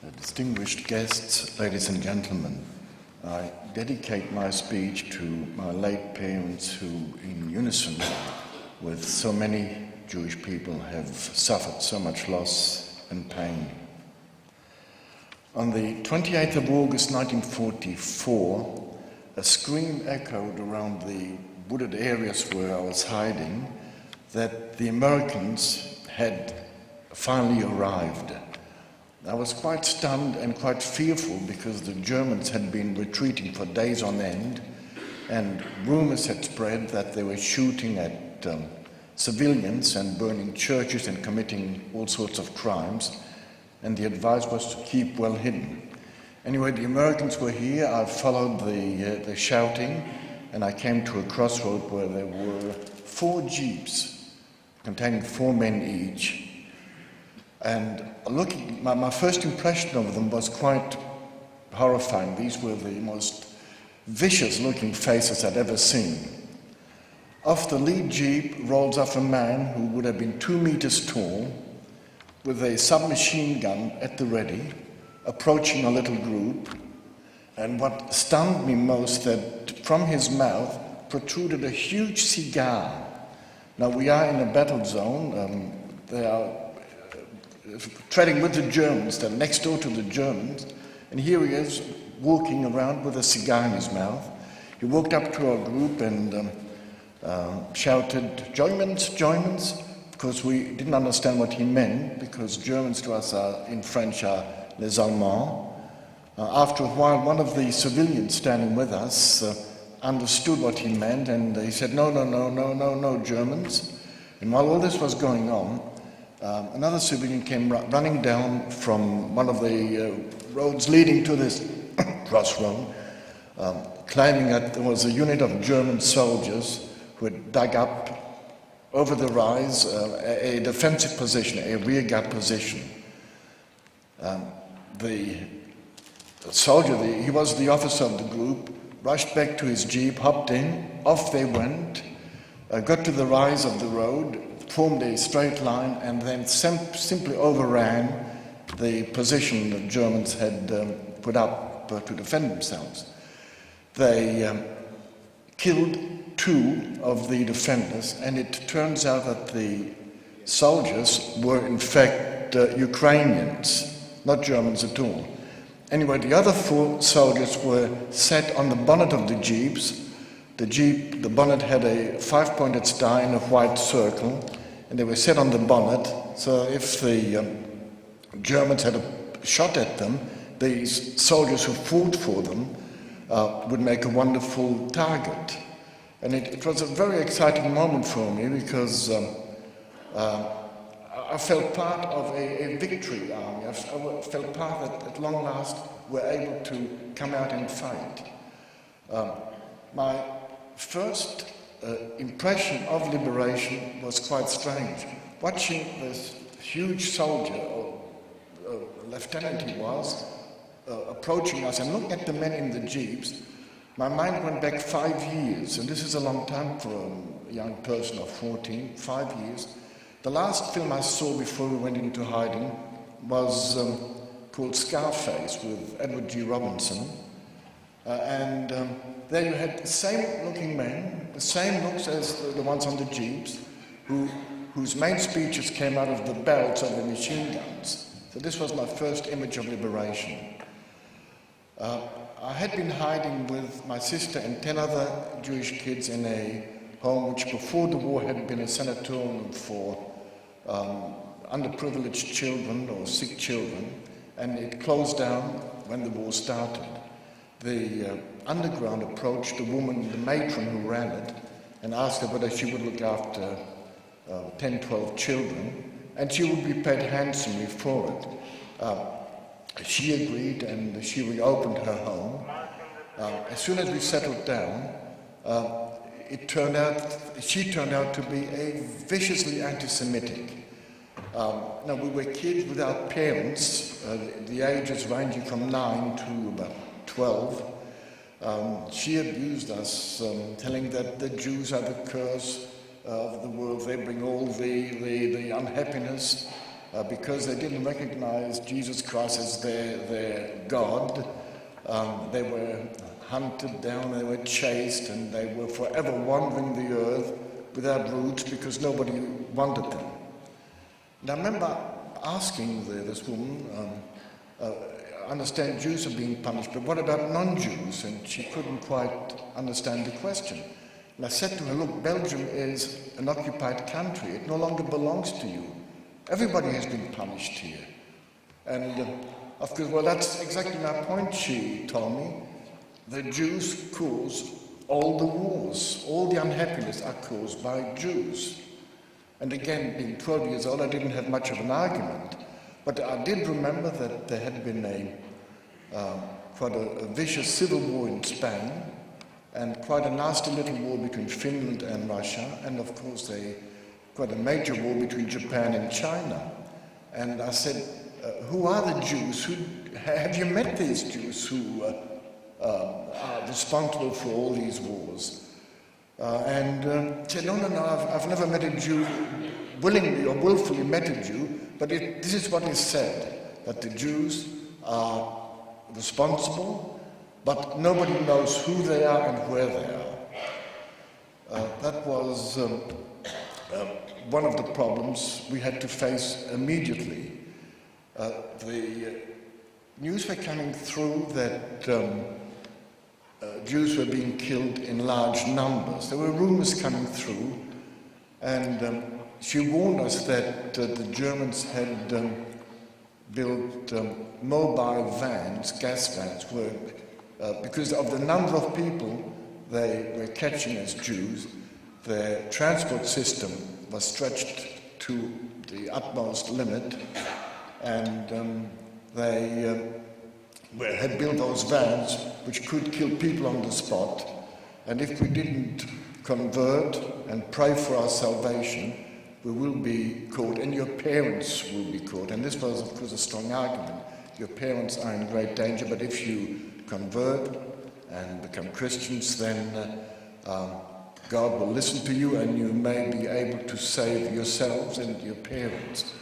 Distinguished guests, ladies and gentlemen, I dedicate my speech to my late parents who, in unison with so many Jewish people, have suffered so much loss and pain. On the 28th of August 1944, a scream echoed around the wooded areas where I was hiding that the Americans had finally arrived. I was quite stunned and quite fearful because the Germans had been retreating for days on end, and rumors had spread that they were shooting at civilians and burning churches and committing all sorts of crimes, and the advice was to keep well hidden. Anyway, the Americans were here. I followed the shouting, and I came to a crossroad where there were 4 jeeps containing 4 men each. And my first impression of them was quite horrifying. These were the most vicious-looking faces I'd ever seen. Off the lead jeep rolls off a man who would have been 2 meters tall, with a submachine gun at the ready, approaching a little group. And what stunned me most, that from his mouth protruded a huge cigar. Now, we are in a battle zone. They are treading with the Germans, they're next door to the Germans, and here he is walking around with a cigar in his mouth. He walked up to our group and shouted, "Germans, Germans," because we didn't understand what he meant, because Germans to us in French are les Allemands. After a while, one of the civilians standing with us understood what he meant, and he said, no, Germans. And while all this was going on, another civilian came running down from one of the roads leading to this crossroad, claiming that there was a unit of German soldiers who had dug up over the rise a defensive position, a rearguard position. The soldier, he was the officer of the group, rushed back to his jeep, hopped in, off they went, got to the rise of the road, formed a straight line, and then simply overran the position the Germans had put up to defend themselves. They killed 2 of the defenders, and it turns out that the soldiers were in fact Ukrainians, not Germans at all. Anyway, the other 4 soldiers were set on the bonnet of the jeeps. The bonnet had a 5-pointed star in a white circle, and they were set on the bonnet, so if the Germans had a shot at them, these soldiers who fought for them would make a wonderful target. And it was a very exciting moment for me, because I felt part of a victory army. I felt part that at long last we're able to come out and fight. My first impression of liberation was quite strange. Watching this huge soldier, or lieutenant he was, approaching us and looking at the men in the jeeps, my mind went back 5 years, and this is a long time for a young person of 14, 5 years. The last film I saw before we went into hiding was called Scarface with Edward G. Robinson. And there you had the same looking men, the same looks as the ones on the jeeps, whose main speeches came out of the belts of the machine guns. So this was my first image of liberation. I had been hiding with my sister and 10 other Jewish kids in a home which before the war had been a sanatorium for underprivileged children or sick children, and it closed down when the war started. The underground approached the woman, the matron who ran it, and asked her whether she would look after 10, 12 children, and she would be paid handsomely for it. She agreed, and she reopened her home. As soon as we settled down, she turned out to be a viciously anti-Semitic. Now, we were kids without parents, the ages ranging from 9 to about 12. She abused us, telling that the Jews are the curse of the world. They bring all the unhappiness. because they didn't recognize Jesus Christ as their God. They were hunted down, they were chased, and they were forever wandering the earth without roots because nobody wanted them. And I remember asking this woman, I understand Jews are being punished, but what about non-Jews? And she couldn't quite understand the question. And I said to her, look, Belgium is an occupied country. It no longer belongs to you. Everybody has been punished here. And of course, well, that's exactly my point, she told me. The Jews cause all the wars, all the unhappiness are caused by Jews. And again, being 12 years old, I didn't have much of an argument. But I did remember that there had been quite a vicious civil war in Spain, and quite a nasty little war between Finland and Russia, and of course quite a major war between Japan and China. And I said, who are the Jews? Have you met these Jews who are responsible for all these wars? And said, no, I've never met a Jew, willingly or willfully met a Jew, but this is what is said, that the Jews are responsible, but nobody knows who they are and where they are. That was one of the problems we had to face immediately. The news were coming through that Jews were being killed in large numbers. There were rumors coming through, and she warned us that the Germans had built mobile vans, gas vans, because of the number of people they were catching as Jews. Their transport system was stretched to the utmost limit, and they had built those vans which could kill people on the spot. And if we didn't convert and pray for our salvation, we will be caught, and your parents will be caught. And this was, of course, a strong argument. Your parents are in great danger, but if you convert and become Christians, then God will listen to you, and you may be able to save yourselves and your parents.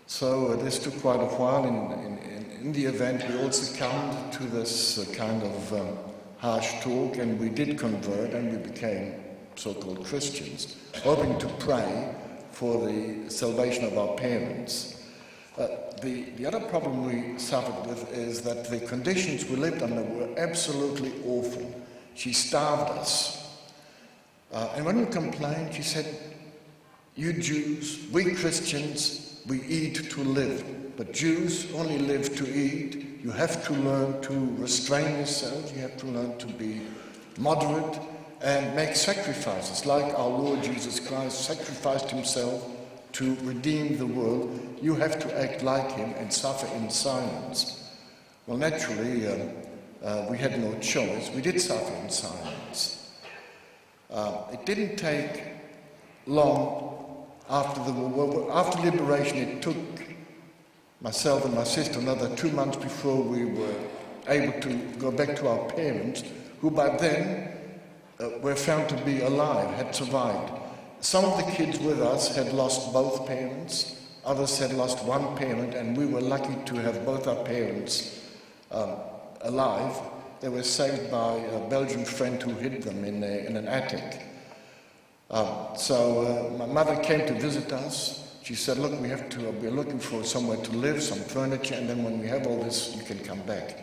So this took quite a while. In the event, we all succumbed to this kind of harsh talk, and we did convert, and we became so-called Christians, hoping to pray for the salvation of our parents. The other problem we suffered with is that the conditions we lived under were absolutely awful. She starved us. And when we complained, she said, you Jews, we Christians, we eat to live. But Jews only live to eat. You have to learn to restrain yourselves. You have to learn to be moderate and make sacrifices, like our Lord Jesus Christ sacrificed himself to redeem the world. You have to act like him and suffer in silence. Well, naturally, we had no choice. We did suffer in silence. It didn't take long after the war. After liberation, it took myself and my sister another 2 months before we were able to go back to our parents, who by then were found to be alive, had survived. Some of the kids with us had lost both parents, others had lost one parent, and we were lucky to have both our parents alive. They were saved by a Belgian friend who hid them in an attic. So my mother came to visit us. She said, look, we're looking for somewhere to live, some furniture, and then when we have all this, you can come back.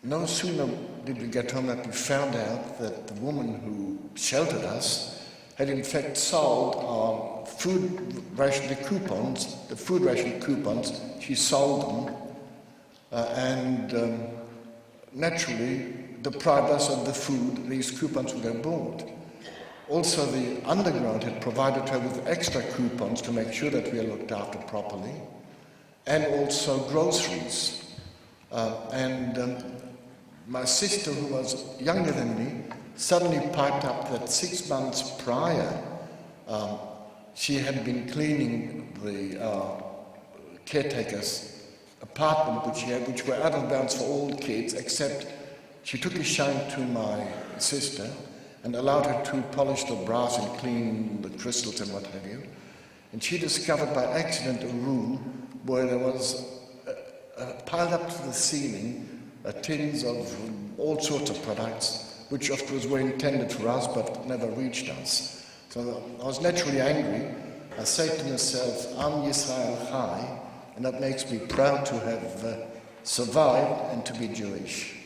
No sooner did we get home that we found out that the woman who sheltered us had in fact sold our food ration, the food ration coupons. She sold them and naturally deprived us of the food these coupons would have bought. Also, the underground had provided her with extra coupons to make sure that we are looked after properly, and also groceries. My sister, who was younger than me, suddenly piped up that 6 months prior, she had been cleaning the caretaker's apartment, which were out of bounds for all kids, except she took a shine to my sister and allowed her to polish the brass and clean the crystals and what have you. And she discovered by accident a room where there was piled up to the ceiling tins of all sorts of products, which of course were intended for us but never reached us. So I was naturally angry. I said to myself, Am Yisrael Chai, and that makes me proud to have survived and to be Jewish.